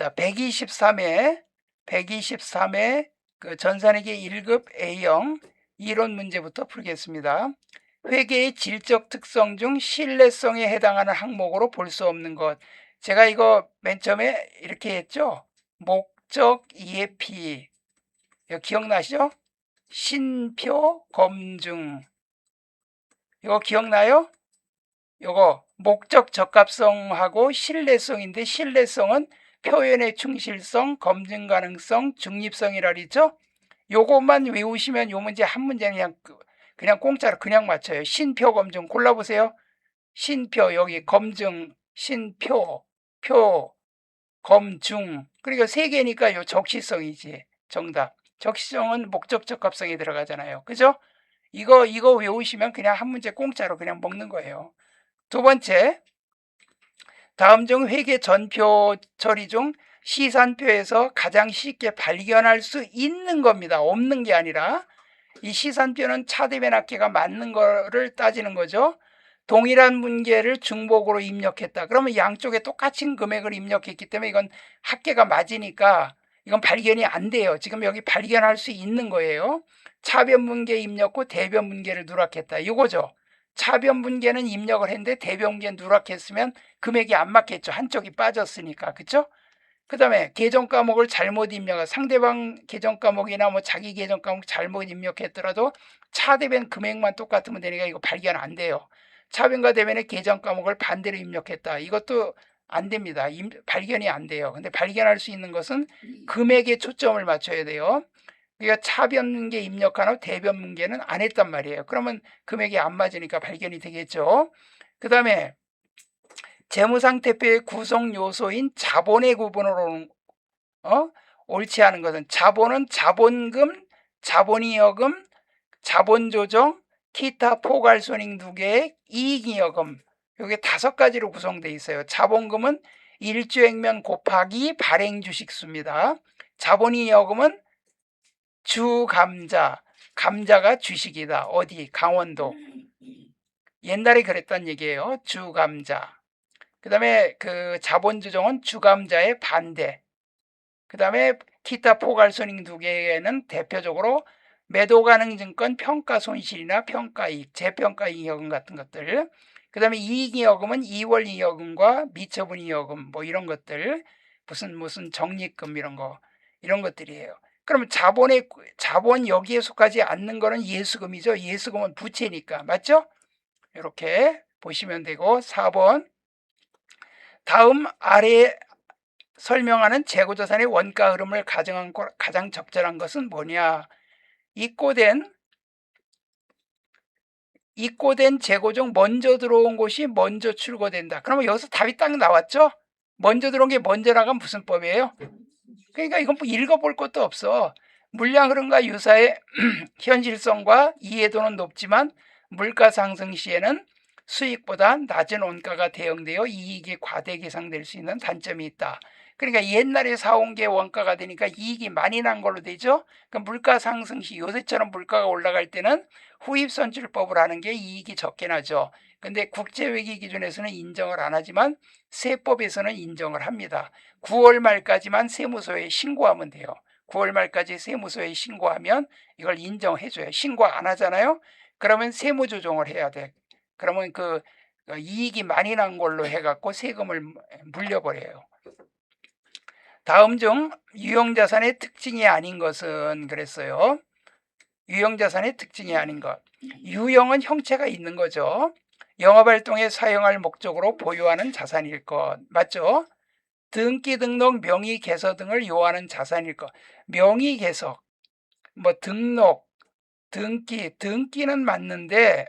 자, 123회 그 전산회계 1급 A형 이론 문제부터 풀겠습니다. 회계의 질적 특성 중 신뢰성에 해당하는 항목으로 볼 수 없는 것. 제가 이거 맨 처음에 이렇게 했죠. 목적 EAP. 이거 기억나시죠? 신표 검증. 이거 기억나요? 이거 목적 적합성하고 신뢰성인데, 신뢰성은 표현의 충실성, 검증 가능성, 중립성이라 그랬죠? 요것만 외우시면 요 문제 한 문제는 그냥 공짜로 그냥 맞춰요. 신표 검증 골라보세요. 신표, 여기 검증, 신표, 표, 검증. 그리고 세 개니까 요 적시성이지. 정답. 적시성은 목적 적합성이 들어가잖아요. 그죠? 이거 외우시면 그냥 한 문제 공짜로 그냥 먹는 거예요. 두 번째, 다음 중 회계 전표 처리 중 시산표에서 가장 쉽게 발견할 수 있는 겁니다. 없는 게 아니라. 이 시산표는 차대변 합계가 맞는 거를 따지는 거죠. 동일한 문계를 중복으로 입력했다. 그러면 양쪽에 똑같은 금액을 입력했기 때문에 이건 합계가 맞으니까 이건 발견이 안 돼요. 지금 여기 발견할 수 있는 거예요. 차변 문계 입력 후 대변 문계를 누락했다. 이거죠. 차변 문계는 입력을 했는데 대변 문계 누락했으면 금액이 안 맞겠죠. 한쪽이 빠졌으니까. 그렇죠? 그 다음에 계정 과목을 잘못 입력, 상대방 계정 과목이나 뭐 자기 계정 과목 잘못 입력했더라도 차대변 금액만 똑같으면 되니까 이거 발견 안 돼요. 차변과 대변의 계정 과목을 반대로 입력했다. 이것도 안 됩니다. 발견이 안 돼요. 근데 발견할 수 있는 것은 금액에 초점을 맞춰야 돼요. 그러니까 차변 문계 입력하나 대변 문계는 안 했단 말이에요. 그러면 금액이 안 맞으니까 발견이 되겠죠. 그 다음에 재무상태표의 구성 요소인 자본의 구분으로 옳지 않은 것은, 자본은 자본금, 자본이여금, 자본조정, 기타 포괄손익 2개의 이익이여금, 이게 5가지로 구성되어 있어요. 자본금은 일주액면 곱하기 발행주식수입니다. 자본이여금은 주감자, 감자가 주식이다. 어디? 강원도. 옛날에 그랬단 얘기예요. 주감자. 그 다음에 그 자본조정은 주감자의 반대. 그 다음에 기타 포괄손익 2개는 대표적으로 매도가능증권 평가손실이나 평가이익, 재평가이익여금 같은 것들. 그 다음에 이익이여금은 이월이여금과 미처분이여금 뭐 이런 것들, 무슨 적립금 이런 것들이에요. 그러면 자본 여기에 속하지 않는 거는 예수금이죠. 예수금은 부채니까. 맞죠? 이렇게 보시면 되고, 4번. 다음 아래 설명하는 재고자산의 원가 흐름을 가정한 가장 적절한 것은 뭐냐? 입고된 재고 중 먼저 들어온 곳이 먼저 출고된다. 그러면 여기서 답이 딱 나왔죠? 먼저 들어온 게 먼저 나간 무슨 법이에요? 그러니까 이건 뭐 읽어볼 것도 없어. 물량 흐름과 유사의 현실성과 이해도는 높지만 물가 상승 시에는 수익보다 낮은 원가가 대응되어 이익이 과대 계상될 수 있는 단점이 있다. 그러니까 옛날에 사온 게 원가가 되니까 이익이 많이 난 걸로 되죠. 그러니까 물가 상승 시, 요새처럼 물가가 올라갈 때는 후입선출법을 하는 게 이익이 적게 나죠. 근데 국제회계 기준에서는 인정을 안 하지만 세법에서는 인정을 합니다. 9월 말까지만 세무서에 신고하면 돼요. 9월 말까지 세무서에 신고하면 이걸 인정해줘요. 신고 안 하잖아요. 그러면 세무조정을 해야 돼. 그러면 그 이익이 많이 난 걸로 해갖고 세금을 물려버려요. 다음 중 유형자산의 특징이 아닌 것은 그랬어요. 유형자산의 특징이 아닌 것. 유형은 형체가 있는 거죠. 영업활동에 사용할 목적으로 보유하는 자산일 것. 맞죠? 등기 등록, 명의 개서 등을 요하는 자산일 것. 명의 개서, 뭐 등록, 등기는 맞는데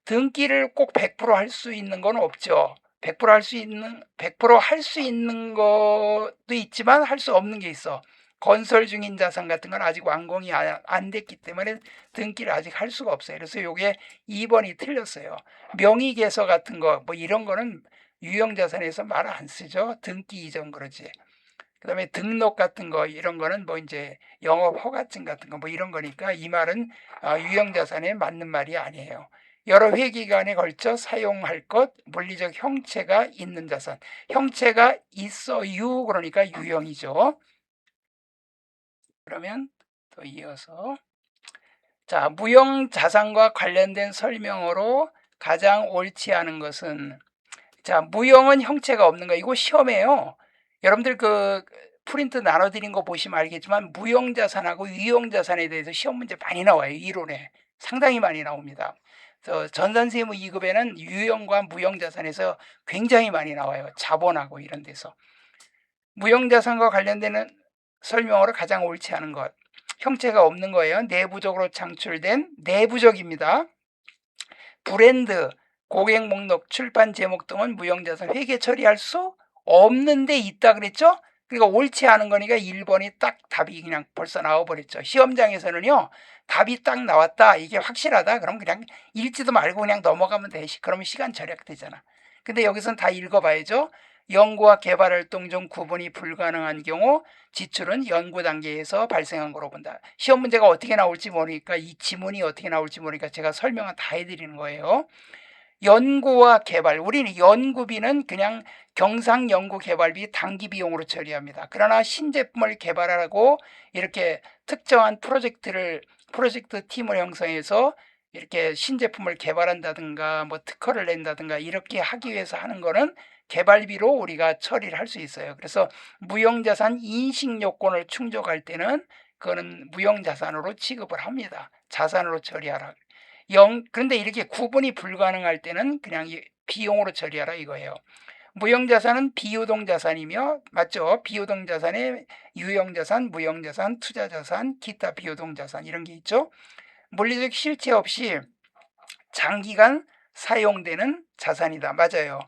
등기를 꼭 100% 할 수 있는 건 없죠. 100% 할 수 있는 것도 있지만 할 수 없는 게 있어. 건설 중인 자산 같은 건 아직 완공이 안 됐기 때문에 등기를 아직 할 수가 없어요. 그래서 이게 2번이 틀렸어요. 명의개서 같은 거 뭐 이런 거는 유형자산에서 말 안 쓰죠. 등기 이전 그러지. 그 다음에 등록 같은 거 이런 거는 뭐 이제 영업 허가증 같은 거 뭐 이런 거니까 이 말은 유형자산에 맞는 말이 아니에요. 여러 회기간에 걸쳐 사용할 것, 물리적 형체가 있는 자산. 형체가 있어요. 그러니까 유형이죠. 그러면 또 이어서 자, 무형 자산과 관련된 설명으로 가장 옳지 않은 것은 자, 무형은 형체가 없는 거. 이거 시험에요. 여러분들 그 프린트 나눠드린 거 보시면 알겠지만 무형 자산하고 유형 자산에 대해서 시험 문제 많이 나와요. 이론에. 상당히 많이 나옵니다. 그래서 전산세무 2급에는 유형과 무형 자산에서 굉장히 많이 나와요. 자본하고 이런 데서. 무형 자산과 관련되는 설명으로 가장 옳지 않은 것. 형체가 없는 거예요. 내부적으로 창출된 내부적입니다. 브랜드, 고객 목록, 출판 제목 등은 무형자산 회계 처리할 수 없는데 있다 그랬죠? 그러니까 옳지 않은 거니까 1번이 딱 답이 그냥 벌써 나와버렸죠. 시험장에서는요, 답이 딱 나왔다, 이게 확실하다, 그럼 그냥 읽지도 말고 그냥 넘어가면 돼. 그러면 시간 절약되잖아. 근데 여기서는 다 읽어봐야죠. 연구와 개발 활동 중 구분이 불가능한 경우 지출은 연구 단계에서 발생한 거로 본다. 시험 문제가 어떻게 나올지 모르니까, 이 지문이 어떻게 나올지 모르니까 제가 설명은 다 해드리는 거예요. 연구와 개발, 우리는 연구비는 그냥 경상 연구 개발비 단기 비용으로 처리합니다. 그러나 신제품을 개발하고 이렇게 특정한 프로젝트 팀을 형성해서 이렇게 신제품을 개발한다든가 뭐 특허를 낸다든가 이렇게 하기 위해서 하는 거는 개발비로 우리가 처리를 할 수 있어요. 그래서 무형자산 인식요건을 충족할 때는 그거는 무형자산으로 취급을 합니다. 자산으로 처리하라. 그런데 이렇게 구분이 불가능할 때는 그냥 비용으로 처리하라 이거예요. 무형자산은 비유동자산이며, 맞죠? 비유동자산에 유형자산, 무형자산, 투자자산, 기타 비유동자산 이런 게 있죠. 물리적 실체 없이 장기간 사용되는 자산이다. 맞아요.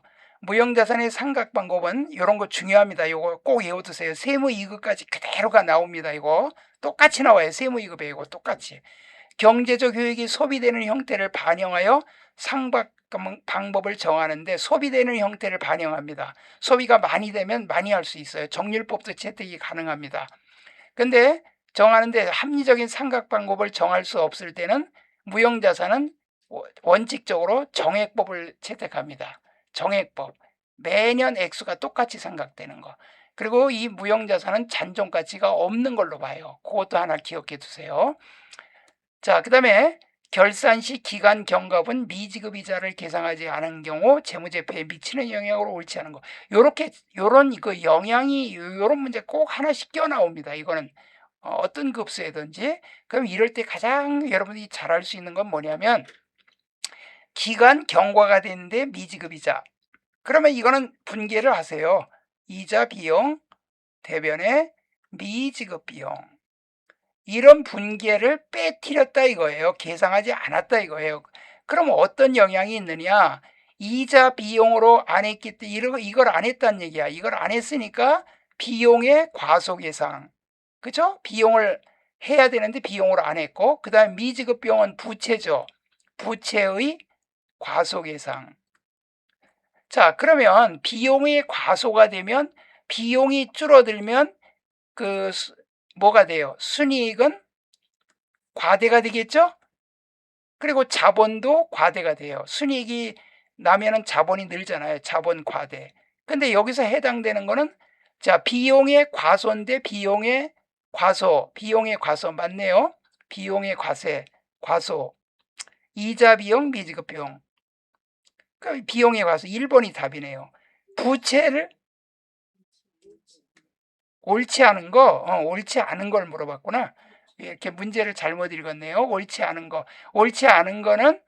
무형자산의 상각 방법은 이런 거 중요합니다. 이거 꼭 외워두세요. 세무 2급까지 그대로가 나옵니다. 이거 똑같이 나와요. 세무 2급에 이거 똑같이. 경제적 효익이 소비되는 형태를 반영하여 상각 방법을 정하는데 소비되는 형태를 반영합니다. 소비가 많이 되면 많이 할 수 있어요. 정률법도 채택이 가능합니다. 근데 정하는데 합리적인 상각 방법을 정할 수 없을 때는 무형자산은 원칙적으로 정액법을 채택합니다. 정액법. 매년 액수가 똑같이 상각되는 거. 그리고 이 무형자산은 잔존가치가 없는 걸로 봐요. 그것도 하나 기억해 두세요. 자, 그 다음에 결산 시 기간 경과분 미지급 이자를 계상하지 않은 경우 재무제표에 미치는 영향으로 옳지 않은 거. 요런 그 영향이 요런 문제 꼭 하나씩 껴 나옵니다. 이거는 어떤 급수에든지. 그럼 이럴 때 가장 여러분이 잘할 수 있는 건 뭐냐면 기간 경과가 됐는데 미지급 이자. 그러면 이거는 분계를 하세요. 이자 비용 대변에 미지급 비용. 이런 분계를 빼뜨렸다 이거예요. 계상하지 않았다 이거예요. 그럼 어떤 영향이 있느냐? 이자 비용으로 안 했기 때문에 이걸 안 했다는 얘기야. 이걸 안 했으니까 비용의 과소계상. 그죠? 비용을 해야 되는데 비용으로 안 했고, 그 다음에 미지급 비용은 부채죠. 부채의 과소계상. 자, 그러면 비용이 과소가 되면, 비용이 줄어들면 뭐가 돼요? 순이익은 과대가 되겠죠? 그리고 자본도 과대가 돼요. 순이익이 나면은 자본이 늘잖아요. 자본 과대. 근데 여기서 해당되는 거는 자, 비용의 과소인데 비용의 과소 맞네요. 비용의 과소. 이자 비용, 미지급 비용. 그러니까 비용의 과소 1번이 답이네요. 부채를 옳지 않은 걸 물어봤구나. 이렇게 문제를 잘못 읽었네요. 옳지 않은 거는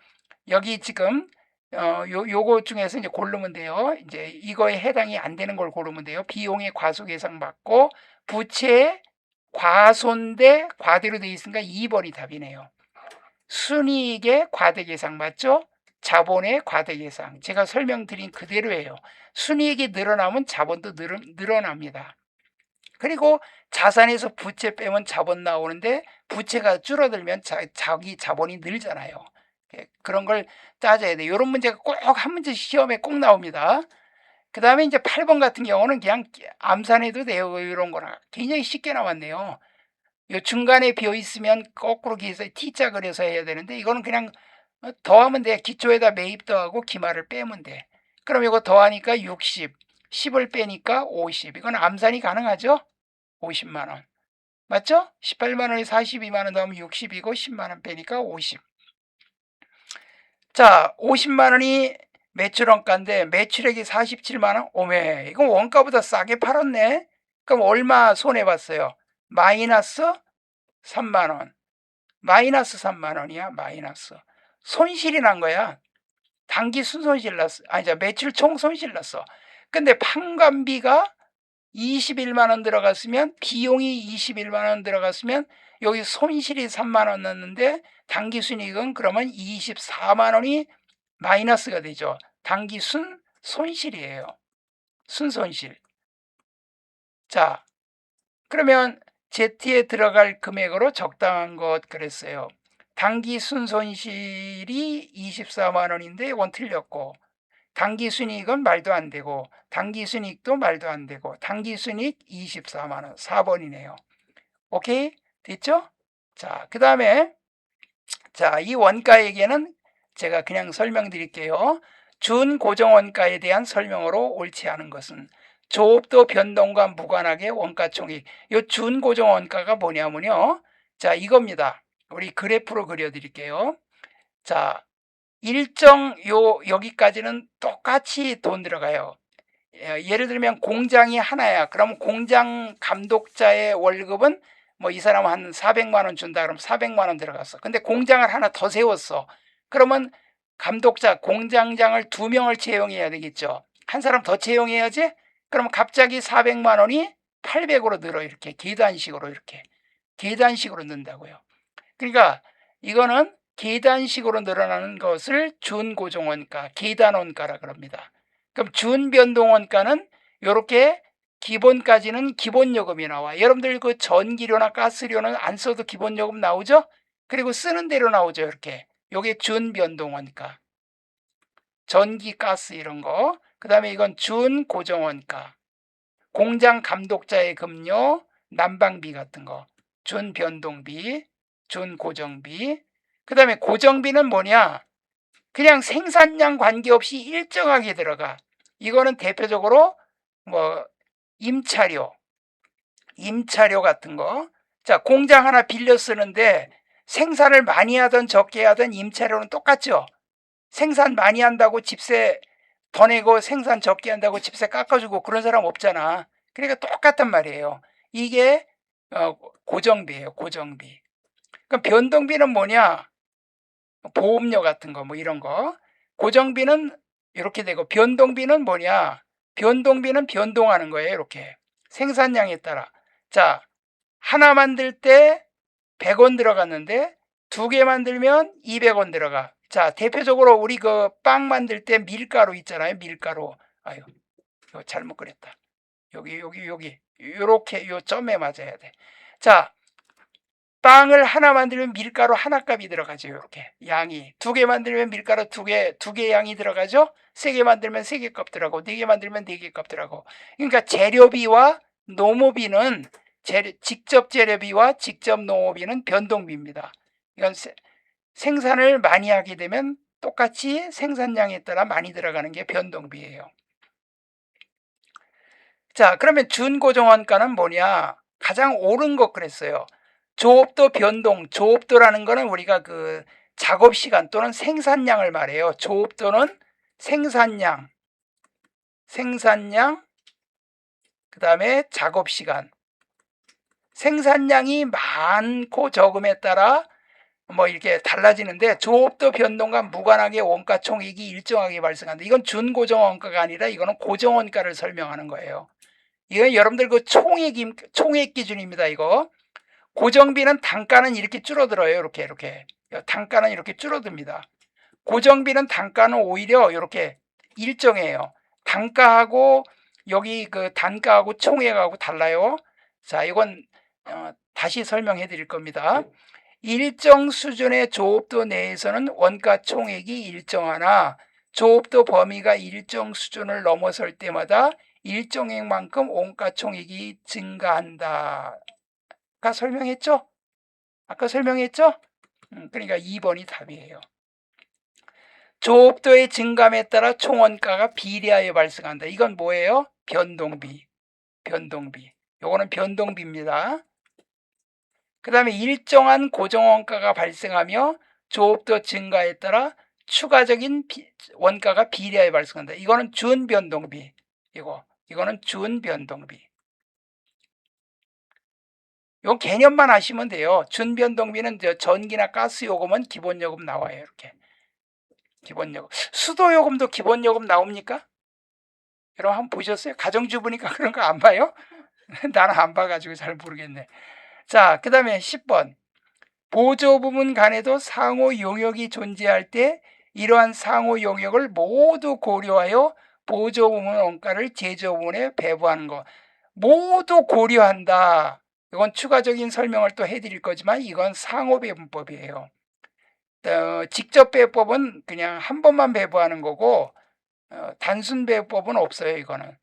여기 지금 요거 중에서 이제 고르면 돼요. 이제 이거에 해당이 안 되는 걸 고르면 돼요. 비용의 과소 계상 맞고 부채의 과소인데 과대로 되어 있으니까 2번이 답이네요. 순이익의 과대 계상 맞죠? 자본의 과대 계상. 제가 설명드린 그대로예요. 순이익이 늘어나면 자본도 늘어납니다. 그리고 자산에서 부채 빼면 자본 나오는데 부채가 줄어들면 자기 자본이 늘잖아요. 그런 걸 따져야 돼요. 이런 문제가 꼭 한 문제 시험에 꼭 나옵니다. 그 다음에 이제 8번 같은 경우는 그냥 암산해도 돼요. 이런 거나 굉장히 쉽게 나왔네요. 요 중간에 비어 있으면 거꾸로 기해서 T자 그려서 해야 되는데 이거는 그냥 더하면 돼. 기초에다 매입 더하고 기말을 빼면 돼. 그럼 이거 더하니까 60, 10을 빼니까 50. 이건 암산이 가능하죠? 50만 원. 맞죠? 18만 원에 42만 원 더하면 60이고 10만 원 빼니까 50. 자, 50만 원이 매출 원가인데 매출액이 47만 원? 오메, 이거 원가보다 싸게 팔았네. 그럼 얼마 손해봤어요? 마이너스 3만 원. 마이너스 3만 원이야, 마이너스. 손실이 난 거야. 단기 순손실 났어. 아니, 매출 총 손실 났어. 근데 판관비가 21만 원 들어갔으면, 비용이 21만 원 들어갔으면 여기 손실이 3만 원 났는데 단기 순이익은 그러면 24만 원이 마이너스가 되죠. 단기 손실이에요. 순손실. 자, 그러면 Z에 들어갈 금액으로 적당한 것 그랬어요. 단기 순손실이 24만 원인데 이건 틀렸고, 단기 순이익은 말도 안 되고, 단기 순이익도 말도 안 되고, 단기 순이익 24만 원, 4번이네요. 오케이? 됐죠? 자, 그 다음에 자, 이 원가에게는 제가 그냥 설명드릴게요. 준고정원가에 대한 설명으로 옳지 않은 것은 조업도 변동과 무관하게 원가총액. 이 준고정원가가 뭐냐면요. 자, 이겁니다. 우리 그래프로 그려드릴게요. 자, 일정 여기까지는 똑같이 돈 들어가요. 예를 들면 공장이 하나야. 그럼 공장 감독자의 월급은 뭐 이 사람은 한 400만 원 준다 그러면 400만 원 들어갔어. 근데 공장을 하나 더 세웠어. 그러면 감독자, 공장장을 2명을 채용해야 되겠죠. 한 사람 더 채용해야지. 그럼 갑자기 400만 원이 800으로 늘어. 이렇게 계단식으로 이렇게 계단식으로 는다고요. 그러니까 이거는 계단식으로 늘어나는 것을 준고정원가, 계단원가라 그럽니다. 그럼 준변동원가는 이렇게 기본까지는 기본요금이 나와. 여러분들 그 전기료나 가스료는 안 써도 기본요금 나오죠? 그리고 쓰는 대로 나오죠. 이렇게. 요게 준변동원가. 전기, 가스 이런 거. 그 다음에 이건 준고정원가. 공장 감독자의 급료, 난방비 같은 거. 준변동비, 준고정비. 그 다음에 고정비는 뭐냐? 그냥 생산량 관계없이 일정하게 들어가. 이거는 대표적으로 뭐 임차료 같은 거. 자, 공장 하나 빌려 쓰는데 생산을 많이 하든 적게 하든 임차료는 똑같죠. 생산 많이 한다고 집세 더 내고 생산 적게 한다고 집세 깎아주고 그런 사람 없잖아. 그러니까 똑같단 말이에요. 이게 고정비예요. 고정비. 그럼 변동비는 뭐냐? 보험료 같은 거 뭐 이런 거. 고정비는 이렇게 되고 변동비는 뭐냐? 변동비는 변동하는 거예요. 이렇게 생산량에 따라. 자, 하나 만들 때 100원 들어갔는데 2개 만들면 200원 들어가. 자, 대표적으로 우리 그 빵 만들 때 밀가루 있잖아요. 밀가루. 아유, 이거 잘못 그렸다. 여기 요렇게 요 점에 맞아야 돼. 자, 빵을 하나 만들면 밀가루 하나 값이 들어가죠. 이렇게 양이 2개 만들면 밀가루 두 개 양이 들어가죠. 3개 만들면 3개 값 들어가고 4개 만들면 4개 값 들어가고. 그러니까 재료비와 노무비는 직접 재료비와 직접 노무비는 변동비입니다. 이건 생산을 많이 하게 되면 똑같이 생산량에 따라 많이 들어가는 게 변동비예요. 자, 그러면 준고정원가는 뭐냐? 가장 옳은 것 그랬어요. 조업도 변동, 조업도라는 거는 우리가 그 작업 시간 또는 생산량을 말해요. 조업도는 생산량, 그 다음에 작업 시간. 생산량이 많고 적음에 따라 뭐 이렇게 달라지는데 조업도 변동과 무관하게 원가 총액이 일정하게 발생한다. 이건 준고정원가가 아니라 이거는 고정원가를 설명하는 거예요. 이건 여러분들 그 총액 기준입니다. 이거. 고정비는 단가는 이렇게 줄어들어요. 이렇게 단가는 이렇게 줄어듭니다. 고정비는 단가는 오히려 이렇게 일정해요. 단가하고 여기 그 단가하고 총액하고 달라요. 자, 이건 다시 설명해 드릴 겁니다. 일정 수준의 조업도 내에서는 원가 총액이 일정하나 조업도 범위가 일정 수준을 넘어설 때마다 일정액만큼 원가 총액이 증가한다. 아까 설명했죠? 그러니까 2번이 답이에요. 조업도의 증감에 따라 총원가가 비례하여 발생한다. 이건 뭐예요? 변동비. 요거는 변동비입니다. 그 다음에 일정한 고정원가가 발생하며 조업도 증가에 따라 추가적인 원가가 비례하여 발생한다. 이거는 준변동비. 이거는 준변동비. 요 개념만 아시면 돼요. 준변동비는 전기나 가스 요금은 기본요금 나와요. 이렇게 기본요금. 수도요금도 기본요금 나옵니까? 여러분 한번 보셨어요? 가정주부니까 그런 거 안 봐요? 나는 안 봐가지고 잘 모르겠네. 자, 그 다음에 10번. 보조부문 간에도 상호 용역이 존재할 때 이러한 상호 용역을 모두 고려하여 보조부문 원가를 제조부문에 배부하는 것. 모두 고려한다. 이건 추가적인 설명을 또 해드릴 거지만 이건 상호배분법이에요. 직접 배분법은 그냥 한 번만 배부하는 거고 단순 배부법은 없어요. 이거는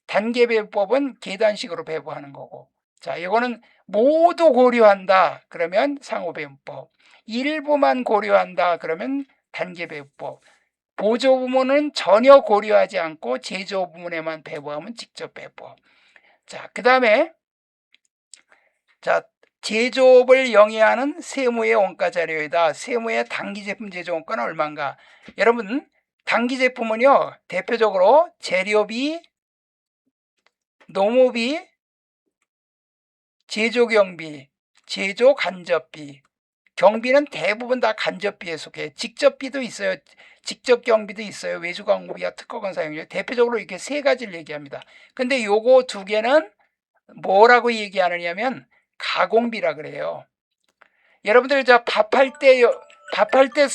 단계 배부법은 계단식으로 배부하는 거고. 자, 이거는 모두 고려한다. 그러면 상호배분법. 일부만 고려한다. 그러면 단계 배부법. 보조 부문은 전혀 고려하지 않고 제조 부문에만 배부하면 직접 배부법. 자, 그 다음에 자, 제조업을 영위하는 세무의 원가 자료이다. 세무의 단기 제품 제조 원가는 얼마인가? 여러분, 단기 제품은요, 대표적으로 재료비, 농업비, 제조 경비, 제조 간접비. 경비는 대부분 다 간접비에 속해. 직접비도 있어요. 직접 경비도 있어요. 외주 광고비와 특허권 사용료. 대표적으로 이렇게 세 가지를 얘기합니다. 근데 요거 두 개는 뭐라고 얘기하느냐면 가공비라 그래요. 여러분들 밥할 때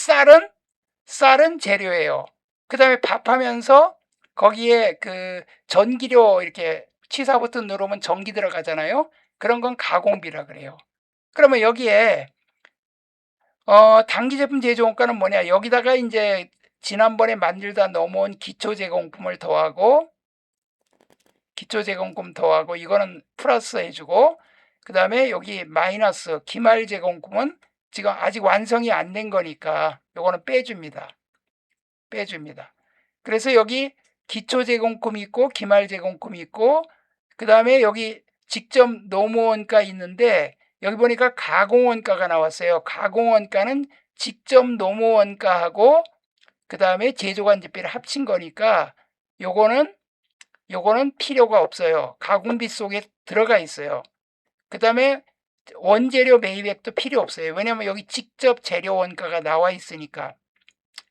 쌀은 재료예요. 그 다음에 밥하면서 거기에 그 전기료 이렇게 치사 버튼 누르면 전기 들어가잖아요. 그런 건 가공비라 그래요. 그러면 여기에 단기 제품 제조 원가는 뭐냐? 여기다가 이제 지난번에 만들다 넘어온 기초 제공품을 더하고 이거는 플러스 해주고, 그 다음에 여기 마이너스 기말 제공품은 지금 아직 완성이 안 된 거니까 요거는 빼줍니다. 그래서 여기 기초 제공품이 있고 기말 제공품이 있고, 그 다음에 여기 직접 노무원가 있는데 여기 보니까 가공원가가 나왔어요. 가공원가는 직접 노무원가하고 그 다음에 제조관제비를 합친 거니까 요거는 필요가 없어요. 가공비 속에 들어가 있어요. 그 다음에 원재료 매입액도 필요 없어요. 왜냐하면 여기 직접 재료 원가가 나와 있으니까.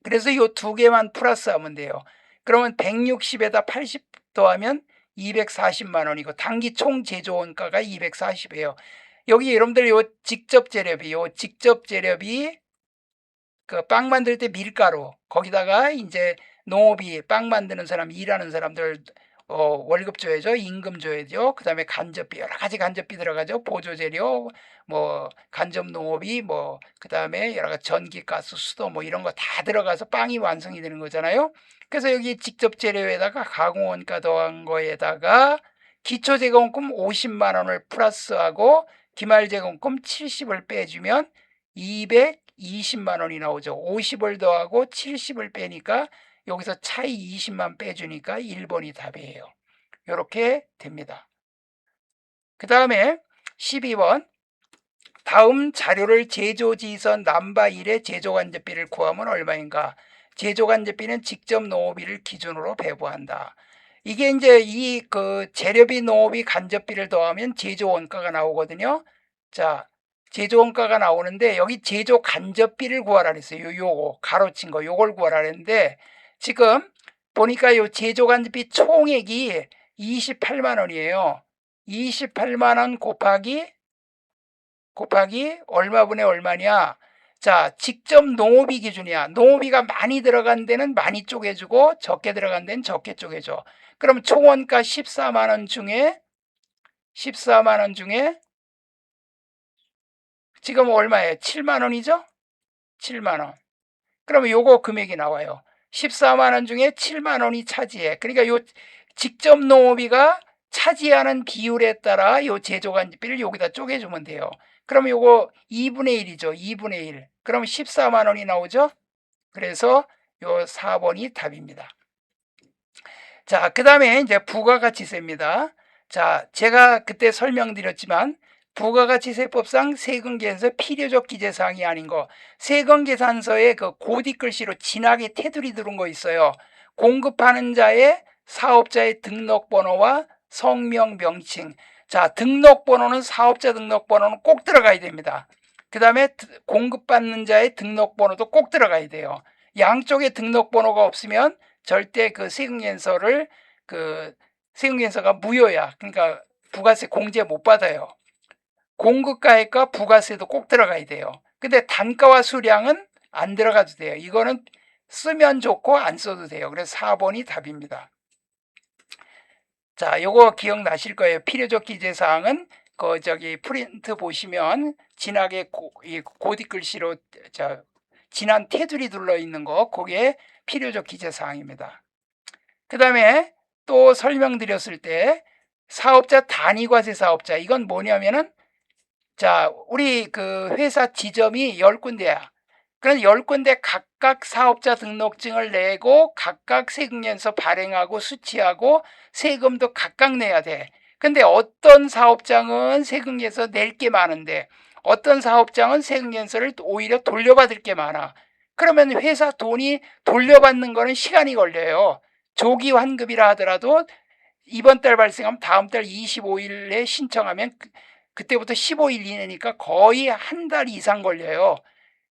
그래서 이 두 개만 플러스하면 돼요. 그러면 160에다 80 더하면 240만 원이고 단기 총 제조 원가가 240이에요. 여기 여러분들 요 직접 재료비 그 빵 만들 때 밀가루 거기다가 이제 농업이 빵 만드는 사람 일하는 사람들 월급 줘야죠. 임금 줘야죠. 그 다음에 간접비 여러 가지 간접비 들어가죠. 보조재료 뭐 간접 농업이 뭐 그 다음에 여러 가지 전기 가스 수도 뭐 이런 거 다 들어가서 빵이 완성이 되는 거잖아요. 그래서 여기 직접 재료에다가 가공원가 더한 거에다가 기초 제공금 50만 원을 플러스하고 기말 제공금 70을 빼주면 220만 원이 나오죠. 50을 더하고 70을 빼니까 여기서 차이 20만 빼주니까 1번이 답이에요. 이렇게 됩니다. 그 다음에 12번 다음 자료를 제조지선 넘버 1의 제조간접비를 구하면 얼마인가? 제조간접비는 직접 농업비를 기준으로 배부한다. 이게 이제 이 그 재료비 농업비 간접비를 더하면 제조원가가 나오거든요. 자, 제조원가가 나오는데 여기 제조 간접비를 구하라 그랬어요. 요거 가로친 거 요걸 구하라 그랬는데 지금 보니까 요 제조 간접비 총액이 28만 원이에요. 28만 원 곱하기 얼마분의 얼마냐? 자, 직접 농업비 기준이야. 농업비가 많이 들어간 데는 많이 쪼개주고 적게 들어간 데는 적게 쪼개줘. 그럼 총원가 14만 원 중에 지금 얼마예요? 7만 원이죠? 7만 원. 그러면 요거 금액이 나와요. 14만 원 중에 7만 원이 차지해. 그러니까 요 직접 농업비가 차지하는 비율에 따라 요 제조간접비를 여기다 쪼개주면 돼요. 그럼 요거 2분의 1이죠. 2분의 1. 그럼 14만 원이 나오죠. 그래서 요 4번이 답입니다. 자, 그 다음에 이제 부가가치세입니다. 자, 제가 그때 설명드렸지만 부가가치세법상 세금계산서 필요적 기재사항이 아닌 거, 세금계산서에 그 고딕글씨로 진하게 테두리 들은 거 있어요. 공급하는 자의 사업자의 등록번호와 성명, 명칭. 자, 등록번호는 사업자 등록번호는 꼭 들어가야 됩니다. 그 다음에 공급받는 자의 등록번호도 꼭 들어가야 돼요. 양쪽에 등록번호가 없으면 절대 그 세금계산서를 세금계산서가 무효야. 그러니까 부가세 공제 못 받아요. 공급가액과 부가세도 꼭 들어가야 돼요. 근데 단가와 수량은 안 들어가도 돼요. 이거는 쓰면 좋고 안 써도 돼요. 그래서 4번이 답입니다. 자, 요거 기억나실 거예요. 필요적 기재사항은 프린트 보시면 진하게 고딕글씨로 진한 테두리 둘러 있는 거, 그게 필요적 기재사항입니다. 그 다음에 또 설명드렸을 때 사업자 단위과세 사업자, 이건 뭐냐면은 자, 우리 그 회사 지점이 10군데야. 그럼 10군데 각각 사업자 등록증을 내고 각각 세금계산서 발행하고 수취하고 세금도 각각 내야 돼. 근데 어떤 사업장은 세금계산서 낼 게 많은데 어떤 사업장은 세금계산서를 오히려 돌려받을 게 많아. 그러면 회사 돈이 돌려받는 거는 시간이 걸려요. 조기 환급이라 하더라도 이번 달 발생하면 다음 달 25일에 신청하면 그때부터 15일 이내니까 거의 한 달 이상 걸려요.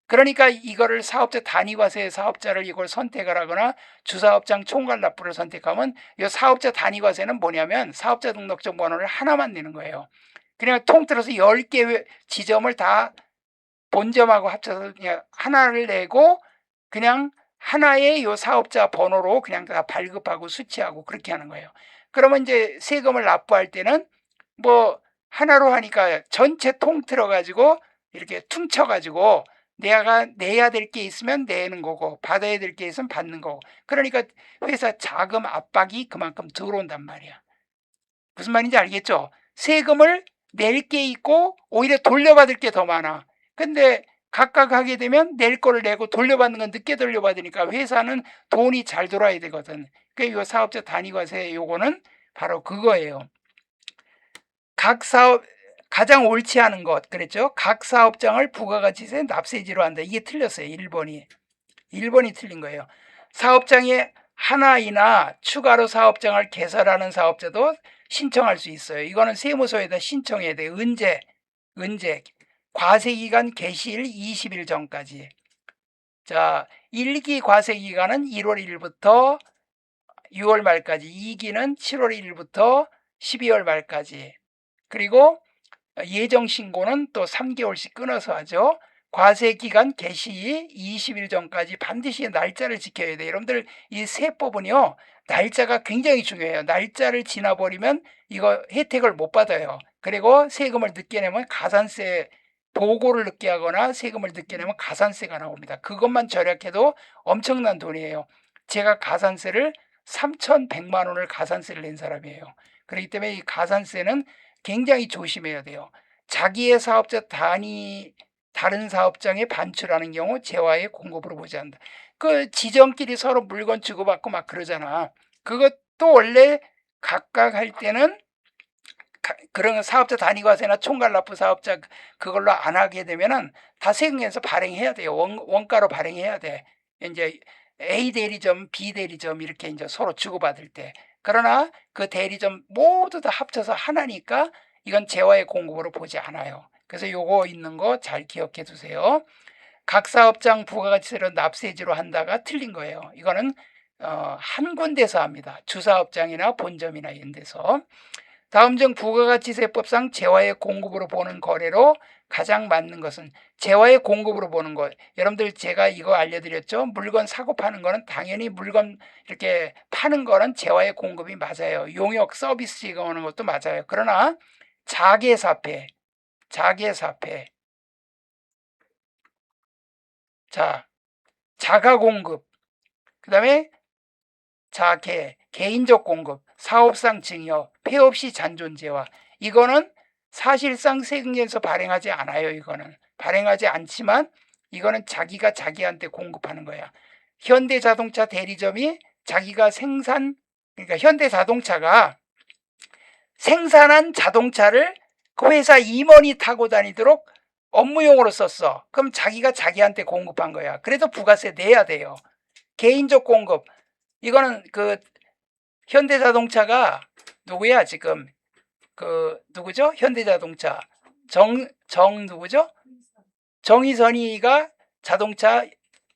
그러니까 이거를 사업자 단위과세 사업자를 이걸 선택을 하거나 주사업장 총괄납부를 선택하면 이 사업자 단위과세는 뭐냐면 사업자 등록증 번호를 하나만 내는 거예요. 그냥 통틀어서 10개 지점을 다 본점하고 합쳐서 그냥 하나를 내고 그냥 하나의 이 사업자 번호로 그냥 다 발급하고 수취하고 그렇게 하는 거예요. 그러면 이제 세금을 납부할 때는 뭐 하나로 하니까 전체 통틀어 가지고 이렇게 퉁쳐 가지고 내가 내야 될 게 있으면 내는 거고 받아야 될 게 있으면 받는 거고, 그러니까 회사 자금 압박이 그만큼 들어온단 말이야. 무슨 말인지 알겠죠? 세금을 낼 게 있고 오히려 돌려받을 게 더 많아. 근데 각각 하게 되면 낼 거를 내고 돌려받는 건 늦게 돌려받으니까 회사는 돈이 잘 돌아야 되거든. 그러니까 이 사업자 단위과세 요거는 바로 그거예요. 각 사업 가장 옳지 않은 것 그랬죠. 각 사업장을 부가가치세 납세지로 한다. 이게 틀렸어요. 1번이 틀린 거예요. 사업장에 하나이나 추가로 사업장을 개설하는 사업자도 신청할 수 있어요. 이거는 세무서에다 신청해야 돼요. 언제 과세기간 개시일 20일 전까지. 자, 1기 과세기간은 1월 1일부터 6월 말까지, 2기는 7월 1일부터 12월 말까지. 그리고 예정신고는 또 3개월씩 끊어서 하죠. 과세기간 개시 20일 전까지 반드시 날짜를 지켜야 돼요. 여러분들 이 세법은요, 날짜가 굉장히 중요해요. 날짜를 지나버리면 이거 혜택을 못 받아요. 그리고 세금을 늦게 내면 가산세 보고를 늦게 하거나 세금을 늦게 내면 가산세가 나옵니다. 그것만 절약해도 엄청난 돈이에요. 제가 가산세를 3,100만 원을 가산세를 낸 사람이에요. 그렇기 때문에 이 가산세는 굉장히 조심해야 돼요. 자기의 사업자 다른 사업장에 반출하는 경우 재화의 공급으로 보지 않는다. 그 지점끼리 서로 물건 주고받고 막 그러잖아. 그것도 원래 각각 할 때는 그런 사업자 단위과세나 총괄납부 사업자 그걸로 안 하게 되면은 다 세금에서 발행해야 돼요. 원가로 발행해야 돼. 이제 A 대리점, B 대리점 이렇게 이제 서로 주고받을 때. 그러나 그 대리점 모두 다 합쳐서 하나니까 이건 재화의 공급으로 보지 않아요. 그래서 요거 있는 거 잘 기억해 두세요. 각 사업장 부가가치세로 납세지로 한다가 틀린 거예요. 이거는 한 군데서 합니다. 주사업장이나 본점이나 이런 데서. 다음 중 부가가치세법상 재화의 공급으로 보는 거래로 가장 맞는 것은 재화의 공급으로 보는 것. 여러분들 제가 이거 알려드렸죠. 물건 사고 파는 거는 당연히 물건 이렇게 파는 거는 재화의 공급이 맞아요. 용역 서비스 제공하는 것도 맞아요. 그러나 자계사패 자 자가공급, 그 다음에 개인적 공급, 사업상 증여, 폐업시 잔존재화, 이거는 사실상 세금계에서 발행하지 않아요. 이거는 발행하지 않지만 이거는 자기가 자기한테 공급하는 거야. 현대자동차 대리점이 자기가 그러니까 현대자동차가 생산한 자동차를 그 회사 임원이 타고 다니도록 업무용으로 썼어. 그럼 자기가 자기한테 공급한 거야. 그래도 부가세 내야 돼요. 개인적 공급. 이거는 그 현대자동차가 누구야 지금? 누구죠? 현대자동차 누구죠? 정의선이가 자동차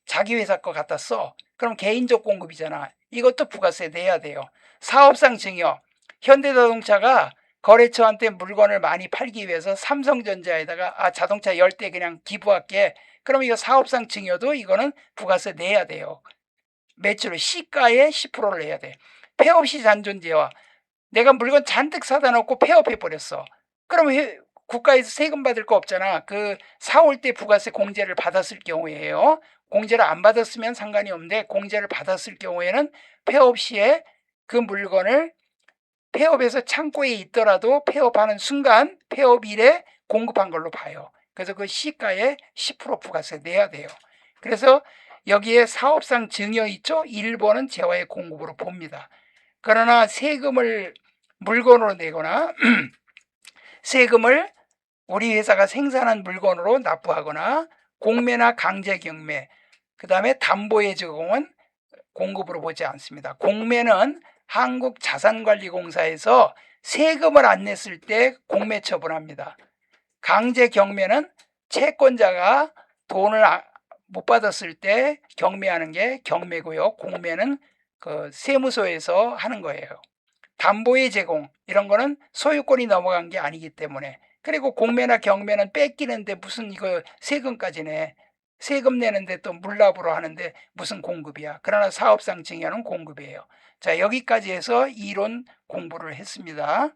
자기 회사 거 갖다 써. 그럼 개인적 공급이잖아. 이것도 부가세 내야 돼요. 사업상 증여. 현대자동차가 거래처한테 물건을 많이 팔기 위해서 삼성전자에다가 자동차 10대 그냥 기부할게. 그럼 이거 사업상 증여도 이거는 부가세 내야 돼요. 매출 시가의 10%를 내야 돼. 폐업시 잔존재와 내가 물건 잔뜩 사다 놓고 폐업해버렸어. 그러면 국가에서 세금 받을 거 없잖아. 그 사올 때 부가세 공제를 받았을 경우에요. 공제를 안 받았으면 상관이 없는데 공제를 받았을 경우에는 폐업 시에 그 물건을 폐업해서 창고에 있더라도 폐업하는 순간 폐업일에 공급한 걸로 봐요. 그래서 그 시가에 10% 부가세 내야 돼요. 그래서 여기에 사업상 증여 있죠? 1번은 재화의 공급으로 봅니다. 그러나 세금을 물건으로 내거나 세금을 우리 회사가 생산한 물건으로 납부하거나 공매나 강제 경매, 그 다음에 담보의 제공은 공급으로 보지 않습니다. 공매는 한국자산관리공사에서 세금을 안 냈을 때 공매 처분합니다. 강제 경매는 채권자가 돈을 못 받았을 때 경매하는 게 경매고요. 공매는 그 세무서에서 하는 거예요. 담보의 제공 이런 거는 소유권이 넘어간 게 아니기 때문에. 그리고 공매나 경매는 뺏기는데 무슨 이거 세금까지 내. 세금 내는데 또 물납으로 하는데 무슨 공급이야. 그러나 사업상 증여는 공급이에요. 자, 여기까지 해서 이론 공부를 했습니다.